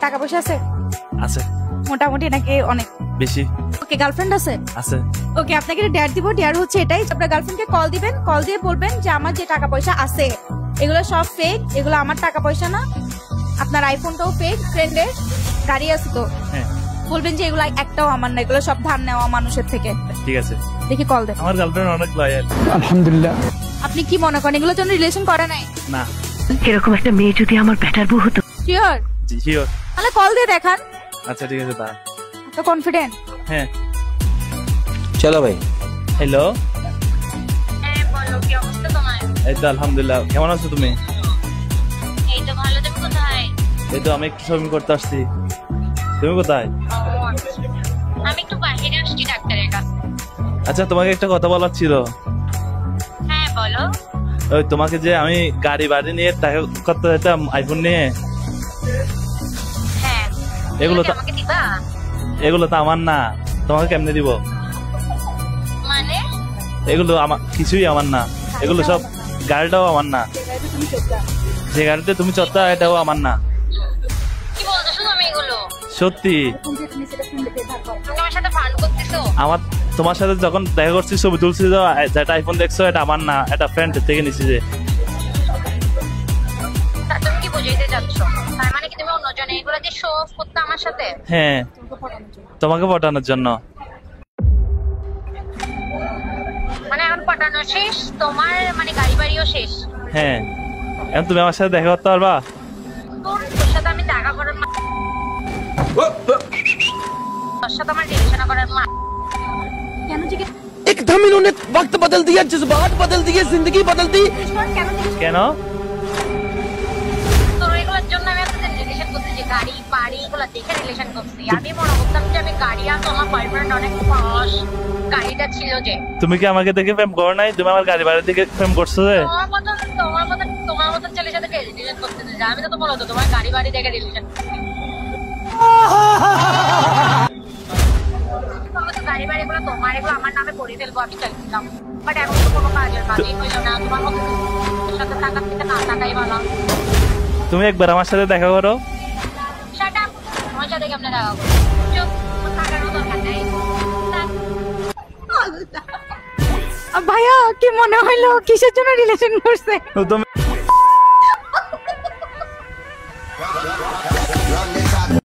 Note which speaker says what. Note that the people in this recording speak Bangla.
Speaker 1: টাকা পয়সা আছে?
Speaker 2: আছে।
Speaker 1: মোটামুটি নাকি অনেক
Speaker 2: বেশি?
Speaker 1: ওকে, গার্লফ্রেন্ড আছে?
Speaker 2: আছে।
Speaker 1: ওকে, আপনাকে ডেয়ার দিব। ডেয়ার হচ্ছে এটাই, আপনার গার্লফ্রেন্ডকে কল দিবেন, কল দিয়ে বলবেন যে আমার যে টাকা পয়সা আছে এগুলো সব ফেক, এগুলো আমার টাকা পয়সা না, আপনার আইফোনটাও ফেক, ফ্রেন্ডের গাড়ি আছে তো,
Speaker 2: হ্যাঁ
Speaker 1: বলবেন যে এগুলো একটাও আমার না, এগুলো সব ধার নেওয়া মানুষের থেকে।
Speaker 2: ঠিক আছে,
Speaker 1: দেখি কল দেন।
Speaker 2: আমার গার্লফ্রেন্ড অনেক লয়াল।
Speaker 3: আলহামদুলিল্লাহ।
Speaker 1: আপনি কি মনে করেন এগুলোর জন্য রিলেশন করে নাই?
Speaker 2: না।
Speaker 4: এরকম একটা মেয়ে যদি আমার বেটার বউ হতো।
Speaker 1: শিওর?
Speaker 2: জি শিওর।
Speaker 1: তাহলে কল দিয়ে দেখান।
Speaker 2: আচ্ছা ঠিক আছে, তা
Speaker 1: তো কনফিডেন্ট?
Speaker 2: হ্যাঁ।
Speaker 3: চলো ভাই।
Speaker 2: হ্যালো।
Speaker 5: হ্যাঁ বলো, কি অবস্থা তোমার?
Speaker 2: এই তো আলহামদুলিল্লাহ, কেমন আছো তুমি?
Speaker 5: এই তো ভালো। তুমি কোথায়?
Speaker 2: এই তো আমি একটু শপিং করতে আসছি। তুমি কোথায়?
Speaker 5: আমি একটু বাইরে আসছি ডাক্তারের কাছে।
Speaker 2: আচ্ছা তোমাকে একটা কথা বলার ছিল।
Speaker 5: হ্যাঁ বলো।
Speaker 2: ওই তোমাকে যে আমি গাড়ি বাড়ি নিয়ে টাকা করতে যেতাম আইফোন নিয়ে,
Speaker 5: হ্যাঁ
Speaker 2: এগুলো তো
Speaker 5: আমাকে দিবা?
Speaker 2: এগুলো তো আমার না, তোমাকে কেমনে দিব?
Speaker 5: মানে
Speaker 2: এগুলো আমার কিছুই আমার না, এগুলো সব গাড়িটাও আমার না, যে গাড়িতে তুমি চড়তা এটাও আমার না।
Speaker 5: কি বলতেছো তুমি এগুলো?
Speaker 2: সত্যি।
Speaker 5: তুমি আমার সাথে ফান করতেছো?
Speaker 2: আমার তোমার সাথে যখন দেখা করছি ছবি তুলছি, যেটা আইফোন দেখছো এটা আমার না, এটা ফ্রেন্ড থেকে নিছি। যে
Speaker 5: তা তুমি কি বুঝাইতে চাচ্ছ? তার মানে কি তুমি অন্যজনে এগুলো দিয়ে শো অফ করতে আমার সাথে?
Speaker 2: হ্যাঁ, তোমাকে পটানোর জন্য।
Speaker 5: মানে এখন পটানো শেষ তোমার? মানে গাড়ি বাড়িও শেষ?
Speaker 2: হ্যাঁ, এখন তুমি আমার সাথে দেখা করতে পারবা?
Speaker 5: তোর সাথে আমি দেখা করার তোর সাথে আমার রিলেশন করার
Speaker 1: কেন জিজ্ঞেস?
Speaker 3: एकदम इन्होंने वक्त बदल दिया, जज्बात बदल दिए, जिंदगी बदल दी।
Speaker 1: কেন জিজ্ঞেস?
Speaker 2: কেন?
Speaker 5: তোর এগুলোর জন্য আমি আপনাদের রিলেশন করতে, যে গাড়ি বাড়ি এগুলো দেখে রিলেশন করছি। আমি মনে করতাম যে আমি গাড়ি আর তোমার বয়ফ্রেন্ড অনেক পশ, গাড়িটা ছিল যে।
Speaker 2: তুমি কি আমাকে দেখে প্রেম করো নাই? তুমি আমার গাড়ি বাড়ি দেখে প্রেম করছো যে?
Speaker 5: তোমার মতন ছেলের সাথে রিলেশন করতে চাই আমি? তো তোমার হতো তোমার গাড়ি বাড়ি দেখে রিলেশন করছি। গাড়ি বাড়ি গুলো তোমার, এগুলো আমার নামে করে ফেলবো আমি চাইছিলাম, বাট এখন তো কোনো কাজের কাজই হইলো না। তোমার মতো সাথে থাকার থেকে না থাকাই ভালো।
Speaker 2: তুমি একবার আমার সাথে দেখা করো।
Speaker 5: Shut up. আমার সাথে কেমনে দেখা করবো? চুপ, থাকারও দরকার নেই।
Speaker 1: ভাইয়া কি মনে হইলো কিসের জন্য রিলেশন করছে?
Speaker 2: তুমি